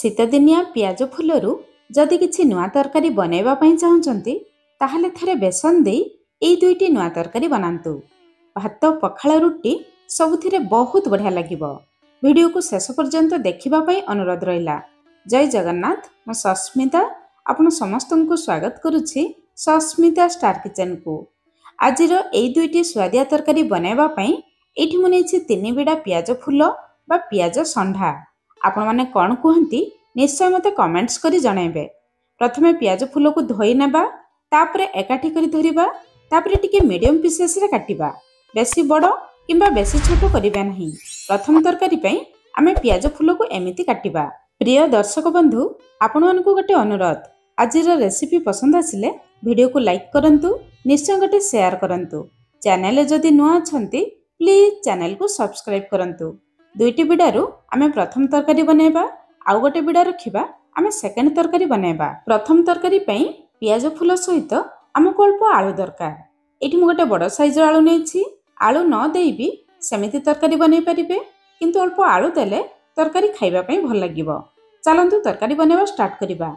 शीतदिनिया पियाज फुलरू जदि किछि नुआ तरकारी बनैबा पई चाहुचंती ताहले थरे बेसन देई एई दुईटी नुआ तरकारी बनांतु। भात पखाळ रुटी सबुथिरे बहुत बढ़िया लागिबो। वीडियो को शेष पर्यंत देखिबा पई अनुरोध रहिला। जय जगन्नाथ। म सस्मिता आपण समस्तंकु स्वागत करूछि सस्मिता स्टार किचन को। आजिर एई दुईटी स्वादिया तरकारी बनैबा पई एठी मु नेछि 3 बिडा पियाज फुल बा पियाज संढा। आपण माने कोन कहंती निश्चय मते कमेंट्स करी जणाइबे। प्रथमे पियाज फुल को धोई नेबा, तापरे एकाठी करी धरिबा, तापरे टिके मीडियम पीसेस रे काटिबा। बेसी बड़ो किंबा बेसी छोटो करिबा नहीं। प्रथम तरकारी पई आमे पियाज फुल को एमिति काटिबा। प्रिय दर्शक बंधु, आपण मानकु गोटे अनुरोध, आजिर रेसिपी पसंद आसिले वीडियो को लाइक करंतु, निश्चय गोटे शेयर करंतु। चैनल जदि नुआ अछंती प्लीज चैनल को सब्सक्राइब करंतु। दुईटी बिडारू आमे प्रथम तरकारी बनेबा, आउ गोटे बिडा रखिबा आमे सेकंड तरकारी बनेबा। प्रथम तरकारी पई पियाज फुल सहित हमको अल्प आलू दरकार। एठी मु गोटे बड़ साइज आलू नेछि। आलू न देइबी सेमिति तरकारी बनै परिबे, किंतु अल्प आलू देले तरकारी खाइबा पई भल लागिबो। चलंतु तरकारी बनेबा स्टार्ट करिबा।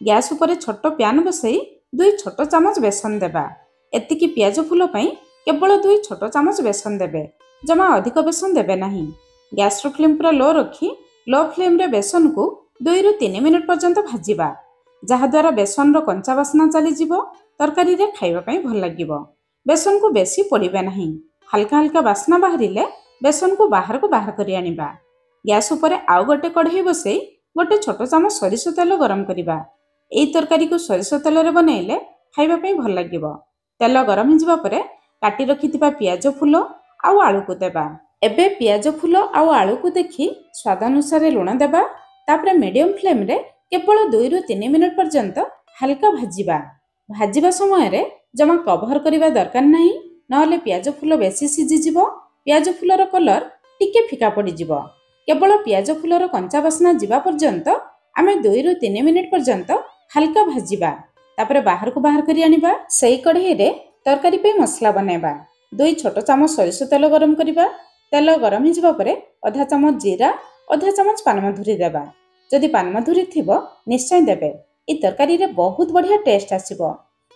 गैस ऊपर छोट प्यान बसई 2 छोट चामच बेसन देबा। एतिकी पियाज फुल पई केवल 2 छोट चामच बेसन देबे, जमा अधिक बेसन देबे नाही। गैस रो फ्लेम पूरा लो रखी लो फ्लेम रे बेसन को 2 ରୁ 3 मिनिट पर्यंत भाजिबा, जहा द्वारा बेसन रो कंचा वासना चली जिवो, तरकारी रे खाइबा पई भल लागिबो। बेसन को बेसी पड़िबे नाही। हल्का हल्का वासना बाहरिले बेसन को बाहर करी आनिबा। गैस ऊपर आउ गोटे कढ़ई बसई गोटे छोट चामच सरिष तेल गरम करिबा। एई तरकारी को सरिष तेल रे बनैले खाइबा पई भल लागिबो। तेल गरम हिजबा परे काटी रखिथिबा पियाज फुल आउ आलू को देबा। एबे पियाज फुल आउ आलू को देखि स्वाद अनुसार लुण देबा। तापरे मीडियम फ्लेम रे केवल 2 ରୁ 3 मिनिट पर्यंत हल्का भाजिबा। भाजिबा समय रे जमा कवर करिबा दरकार नाही, नहले पियाज फुल बेसी सिझि जिवो। पियाज फुलर कलर टिके फिका पड़ी जिवो। केवल पियाज फुलर कंचा वासना जिबा पर्यंत आमे 2 ରୁ 3 मिनिट पर्यंत हल्का भाजिबा। तापरे बाहर करी आनिबा। सेई कढ़ई रे तरकारी पे मसला बनेबा। 2 छोट चामच सरिष तेल गरम करिबा। तेल गरम हिजबा परे आधा चामच जीरा, आधा चामच पानमधुरी देबा। जदि पानमधुरी थिबो निश्चय देबे। ई तरकारी रे बहुत बढ़िया टेस्ट आसीबो।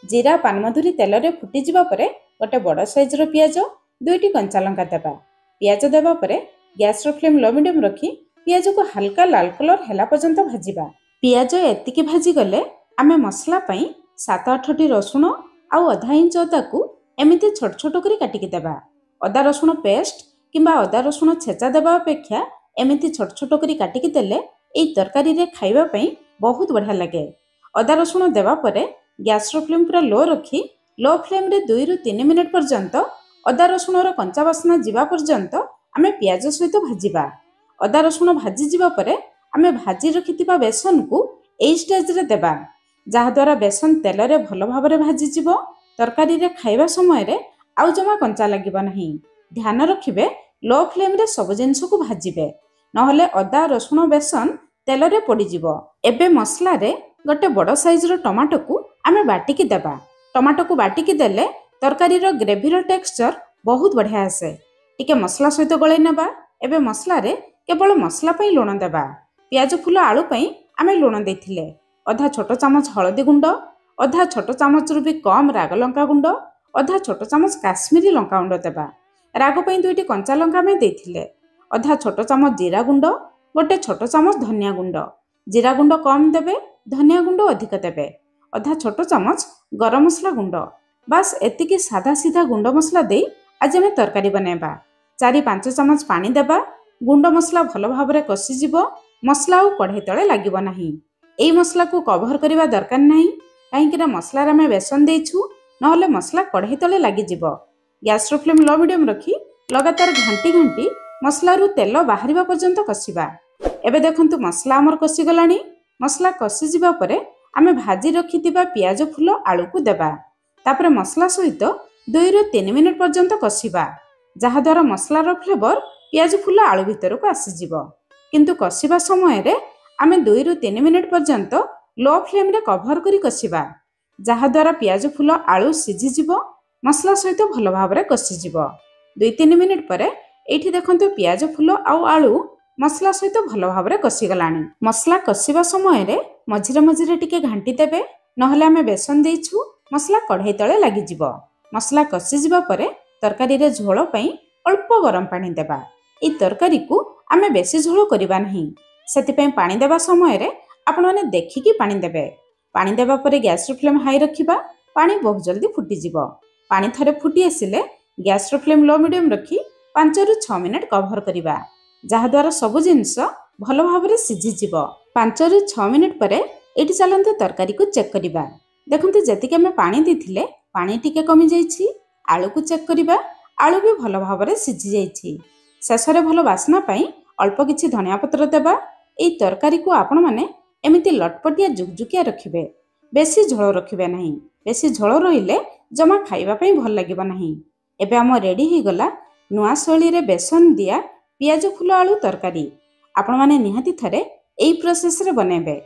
जीरा पानमधुरी तेल रे फुटी जिबा परे गोटे बड़ साइज रो पियाज, 2टी कंचा लंका देबा। पियाज देबा परे गैस रो फ्लेम लो मीडियम रखी पियाज को हल्का लाल कलर हेला पर्यंत भाजिबा। पियाज एतिकी भाजी गले आमे मसला पई 7-8 टी रसुण आउ आधा इंच अदा को एमिति छोट छोट करी काटिकी देबा। अदा रसुण पेस्ट किंबा अदा रसुण छेचा देबा अपेक्षा एमिति छोट छोट करी काटिकी देले एई तरकारी रे खाइबा पई बहुत बढ़िया लगे। अदा रसुण देबा परे गैस रो फ्लेम पूरा लो रखी लो फ्लेम रे 2 ରୁ 3 मिनिट पर्यंत अदा रसुण रो कंचा वासना जिबा पर्यंत आमे पियाज सहित भाजिबा। अदा रसुण भाजी जिबा परे आमे भाजी रखिथिबा बेसन को एई स्टेज रे देबा, जहा द्वारा बेसन तेल रे भलो भाबरे भाजी जिवो। तरकारी रे खाइबा समय रे आउ जमा कंचा लागिबो नाही। ध्यान रखिबे लो फ्लेम रे सब जिंस को भाजिबे, नहले अदा रसुण बेसन तेल रे पड़ी जिवो। एबे मसला रे गोटे बड़ साइज रो टमाटो को आमे बाटिकी देबा। टमाटो को बाटिकी देले तरकारी रो ग्रेवी रो टेक्सचर बहुत बढ़िया आसे। टिके मसला सहित गळै नेबा। एबे मसला रे केवल मसला पई लुण देबा। पियाज फुल आलू पई आमे लुण देथिले। आधा छोट चामच हळदी गुंड, आधा छोट चामच रु भी कम राग लंका गुंड, आधा छोट चामच काश्मीरी लंका गुंड देबा। राग पई 2टी कंचा लंका में देथिले। आधा छोट चामच जीरा गुंड, गोटे छोट चामच धनिया गुंड। जीरा गुंड कम देबे, धनिया गुंड अधिक देबे। आधा छोट चामच गरम मसला गुंड। बस एतिकी सादा सीधा गुंड मसला दे आज हमें तरकारी बनेबा। 4-5 चामच पानी देबा। गुंड मसला भलो भाबरे कसी जिवो। मसला और कढ़ई तळे लागिबो नाही। एई मसला को कवर करिबा दरकार नाही, काहेकि ना मसला रे हमें बेसन देइछु, नहले मसला कढ़ई तळे लागि जिवो। गैस रो फ्लेम लो मीडियम रखी लगातार घंटी मसला रु तेल बाहरिबा पर्यंत कसिबा। एबे देखंतु मसला हमर कसी गलानी। मसला कसी जिबा परे आमे भाजी रखिथिबा पियाज फुल आलू को देबा। तापरे मसला सहित 2 ରୁ 3 मिनिट पर्यंत कसिबा, जहा द्वारा मसला रो फ्लेवर पियाज फुल आलू भीतर को आसी जिवो। किंतु कसिबा समय रे आमे 2 ରୁ 3 मिनिट पर्यंत लो फ्लेम रे कवर करी कसिबा, जहा द्वारा पियाज फुल आलू सिझि जिवो। मसला सहित भलो भाबरे कसी जिवो। 2-3 मिनिट परे एठी देखंतु पियाज फुल आउ आलू ମସଲା ସହିତ ଭଲ ଭାବରେ କଷିଗଲାଣି। ମସଲା କଷିବା ସମୟରେ ମଝିରେ ମଝିରେ ଟିକେ ଘାଣ୍ଟି ଦେବେ, ନହେଲେ ଆମେ ବେସନ ଦେଇଛୁ ମସଲା କଢ଼େଇ ତଳେ ଲାଗିଯିବ। ମସଲା କଷିଯିବା ପରେ ତରକାରୀରେ ଝୋଳ ପାଇଁ ଅଳ୍ପ ଗରମ ପାଣି ଦେବା। এই ତରକାରୀକୁ ଆମେ ବେଶୀ ଝୋଳ କରିବା ନାହିଁ, ସେଥିପାଇଁ ପାଣି ଦେବା ସମୟରେ ଆପଣମାନେ ଦେଖିକି ପାଣି ଦେବେ। ପାଣି ଦେବା ପରେ ଗ୍ୟାସର ଫ୍ଲେମ୍ ହାଇ ରଖିବା, ପାଣି ବହୁତ ଜଲ୍ଦି ଫୁଟିଯିବ। ପାଣି ଥରେ ଫୁଟି ଆସିଲେ ଗ୍ୟାସର ଫ୍ଲେମ୍ ଲୋ ମିଡ଼ିୟମ୍ ରଖି 5ରୁ 6 ମିନିଟ୍ କଭର କରିବା, ଯାହାଦ୍ୱାରା ସବୁ ଜିନିଷ ଭଲ ଭାବରେ ସିଝିଯିବ। 5ରୁ 6 ମିନିଟ୍ ପରେ ଏଇଠି ଚାଲନ୍ତୁ ତରକାରୀକୁ ଚେକ୍ କରିବା। ଦେଖନ୍ତୁ ଯେତିକି ଆମେ ପାଣି ଦେଇଥିଲେ ପାଣି ଟିକେ କମିଯାଇଛି। ଆଳୁକୁ ଚେକ୍ କରିବା, ଆଳୁ ବି ଭଲ ଭାବରେ ସିଝି ଯାଇଛି। ଶେଷରେ ଭଲ ବାସ୍ନା ପାଇଁ ଅଳ୍ପ କିଛି ଧନିଆ ପତ୍ର ଦେବା। এই ତରକାରୀକୁ ଆପଣମାନେ ଏମିତି ଲଟପଟିଆ ଜୁକଜୁକିଆ ରଖିବେ, ବେଶୀ ଝୋଳ ରଖିବେ ନାହିଁ। ବେଶୀ ଝୋଳ ରହିଲେ ଜମା ଖାଇବା ପାଇଁ ଭଲ ଲାଗିବ ନାହିଁ। ଏବେ ଆମ ରେଡ଼ି ହେଇଗଲା ନୂଆ ଶୈଳୀରେ ବେସନ ଦିଆ ପିଆଜ ଫୁଲ ଆଳୁ ତରକାରୀ। ଆପଣମାନେ ନିହାତି ଥରେ এই ପ୍ରୋସେସରେ ବନେଇବେ।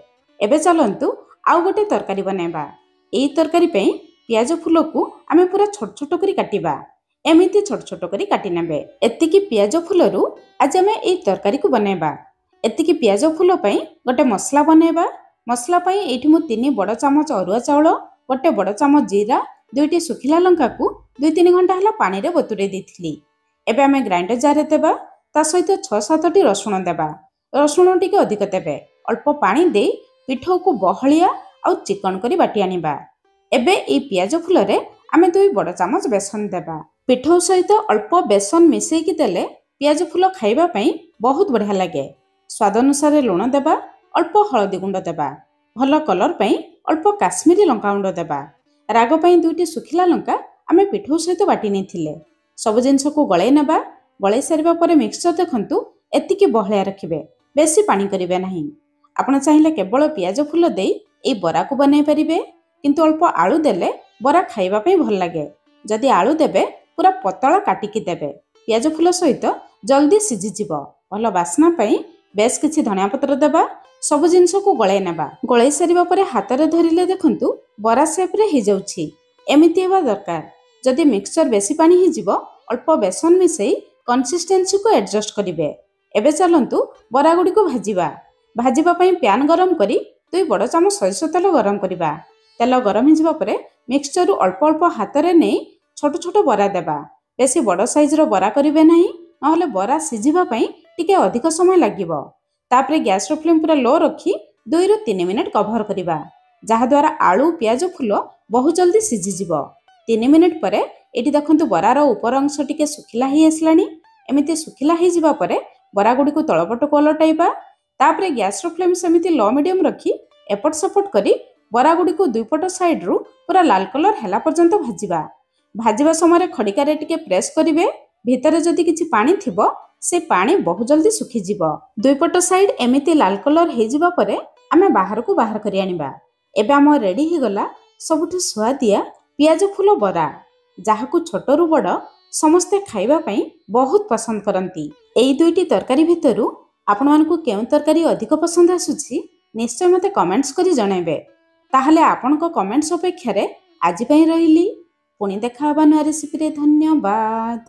ଏବେ ଚାଲନ୍ତୁ ଆଉ ଗୋଟେ ତରକାରୀ ବନେଇବା। এই ତରକାରୀ ପାଇଁ ପିଆଜ ଫୁଲକୁ ଆମେ ପୁରା ଛୋଟ ଛୋଟ କରି କାଟିବା। ଏମିତି ଛୋଟ ଛୋଟ କରି କାଟି ନେବେ। ଏତିକି ପିଆଜ ଫୁଲରୁ ଆଜି ଆମେ এই ତରକାରୀକୁ ବନେଇବା। ଏତିକି ପିଆଜ ଫୁଲ ପାଇଁ ଗୋଟେ ମସଲା ବନେଇବା। ମସଲା ପାଇଁ ଏଇଠି ମୁଁ 3 ବଡ଼ ଚାମଚ ଅରୁଆ ଚାଉଳ, ଗୋଟେ ବଡ଼ ଚାମଚ ଜିରା, 2ଟି ଶୁଖିଲା ଲଙ୍କାକୁ 2-3 ଘଣ୍ଟା ହେଲା ପାଣିରେ ବତୁରେଇ ଦେଇଥିଲି। ଏବେ ଆମେ ଗ୍ରାଇଣ୍ଡର ଜାରରେ ଦେବା। ତା ସହିତ 6-7ଟି ରସୁଣ ଦେବା। ରସୁଣ ଟିକେ ଅଧିକ ଦେବେ। ଅଳ୍ପ ପାଣି ଦେଇ ପିଠଉକୁ ବହଳିଆ ଆଉ ଚିକଣ କରି ବାଟି ଆଣିବା। ଏବେ এই ପିଆଜ ଫୁଲରେ ଆମେ 2 ବଡ଼ ଚାମଚ ବେସନ ଦେବା। ପିଠଉ ସହିତ ଅଳ୍ପ ବେସନ ମିଶେଇକି ଦେଲେ ପିଆଜ ଫୁଲ ଖାଇବା ପାଇଁ ବହୁତ ବଢ଼ିଆ ଲାଗେ। ସ୍ୱାଦ ଅନୁସାରେ ଲୁଣ ଦେବା, ଅଳ୍ପ ହଳଦୀ ଗୁଣ୍ଡ ଦେବା। ଭଲ କଲର ପାଇଁ ଅଳ୍ପ କାଶ୍ମୀରୀ ଲଙ୍କାଗୁଣ୍ଡ ଦେବା। ରାଗ ପାଇଁ 2ଟି ଶୁଖିଲା ଲଙ୍କା ଆମେ ପିଠଉ ସହିତ ବାଟି ନେଇଥିଲେ। ସବୁ ଜିନିଷକୁ ଗଳେଇ ନେବା। ଗଳେଇ ସାରିବା ପରେ ମିକ୍ସଚର ଦେଖନ୍ତୁ ଏତିକି ବହଳିଆ ରଖିବେ, ବେଶୀ ପାଣି କରିବେ ନାହିଁ। ଆପଣ ଚାହିଁଲେ କେବଳ ପିଆଜ ଫୁଲ ଦେଇ এই ବରାକୁ ବନେଇ ପାରିବେ, କିନ୍ତୁ ଅଳ୍ପ ଆଳୁ ଦେଲେ ବରା ଖାଇବା ପାଇଁ ଭଲ ଲାଗେ। ଯଦି ଆଳୁ ଦେବେ ପୁରା ପତଳା କାଟିକି ଦେବେ, ପିଆଜ ଫୁଲ ସହିତ ଜଲ୍ଦି ସିଝିଯିବ। ଭଲ ବାସ୍ନା ପାଇଁ ବେଶ କିଛି ଧନିଆ ପତ୍ର ଦେବା। ସବୁ ଜିନିଷକୁ ଗଳେଇ ନେବା। ଗଳେଇ ସାରିବା ପରେ ହାତରେ ଧରିଲେ ଦେଖନ୍ତୁ ବରା ସେପ୍ରେ ହେଇଯାଉଛି। ଏମିତି ହେବା ଦରକାର। ଯଦି ମିକ୍ସଚର ବେଶୀ ପାଣି ହେଇଯିବ ଅଳ୍ପ ବେସନ ମିଶେଇ କନସିଷ୍ଟେନ୍ସିକୁ ଆଡଜଷ୍ଟ କରିବେ। ଏବେ ଚାଲନ୍ତୁ ବରା ଗୁଡ଼ିକୁ ଭାଜିବା। ଭାଜିବା ପାଇଁ ପ୍ୟାନ୍ ଗରମ କରି 2 ବଡ଼ ଚାମଚ ସୋରିଷ ତେଲ ଗରମ କରିବା। ତେଲ ଗରମ ହେଇଯିବା ପରେ ମିକ୍ସଚରରୁ ଅଳ୍ପ ଅଳ୍ପ ହାତରେ ନେଇ ଛୋଟ ଛୋଟ ବରା ଦେବା। ବେଶୀ ବଡ଼ ସାଇଜର ବରା କରିବେ ନାହିଁ, ନହେଲେ ବରା ସିଝିବା ପାଇଁ ଟିକେ ଅଧିକ ସମୟ ଲାଗିବ। ତାପରେ ଗ୍ୟାସର ଫ୍ଲେମ୍ ପୁରା ଲୋ ରଖି 2ରୁ 3 ମିନିଟ୍ କଭର କରିବା, ଯାହାଦ୍ୱାରା ଆଳୁ ପିଆଜ ଫୁଲ ବହୁତ ଜଲ୍ଦି ସିଝିଯିବ। 3 ମିନିଟ୍ ପରେ ଏଠି ଦେଖନ୍ତୁ ବରାର ଉପର ଅଂଶ ଟିକେ ଶୁଖିଲା ହେଇ ଆସିଲାଣି। ଏମିତି ଶୁଖିଲା ହେଇଯିବା ପରେ ବରା ଗୁଡ଼ିକୁ ତଳପଟକୁ ଓଲଟାଇବା। ତାପରେ ଗ୍ୟାସର ଫ୍ଲେମ୍ ସେମିତି ଲୋ ମିଡ଼ିୟମ୍ ରଖି ଏପଟ ସେପଟ କରି ବରା ଗୁଡ଼ିକୁ 2 ପଟ ସାଇଡ୍ରୁ ପୁରା ଲାଲ କଲର ହେଲା ପର୍ଯ୍ୟନ୍ତ ଭାଜିବା। ଭାଜିବା ସମୟରେ ଖଡ଼ିକାରେ ଟିକେ ପ୍ରେସ୍ କରିବେ। ଭିତରେ ଯଦି କିଛି ପାଣି ଥିବ ସେ ପାଣି ବହୁତ ଜଲ୍ଦି ଶୁଖିଯିବ। 2 ପଟ ସାଇଡ୍ ଏମିତି ଲାଲ କଲର ହେଇଯିବା ପରେ ଆମେ ବାହାରକୁ ବାହାର କରି ଆଣିବା। ଏବେ ଆମ ରେଡ଼ି ହେଇଗଲା ସବୁଠୁ ସୁଆଦିଆ ପିଆଜ ଫୁଲ ବରା, ଯାହାକୁ ଛୋଟରୁ ବଡ଼ ସମସ୍ତେ ଖାଇବା ପାଇଁ ବହୁତ ପସନ୍ଦ କରନ୍ତି। এই 2ଟି ତରକାରୀ ଭିତରୁ ଆପଣମାନଙ୍କୁ କେଉଁ ତରକାରୀ ଅଧିକ ପସନ୍ଦ ଆସୁଛି ନିଶ୍ଚୟ ମୋତେ କମେଣ୍ଟସ୍ କରି ଜଣାଇବେ। ତାହେଲେ ଆପଣଙ୍କ କମେଣ୍ଟସ୍ ଅପେକ୍ଷାରେ ଆଜି ପାଇଁ ରହିଲି। ପୁଣି ଦେଖା ହେବା ନୂଆ ରେସିପିରେ। ଧନ୍ୟବାଦ।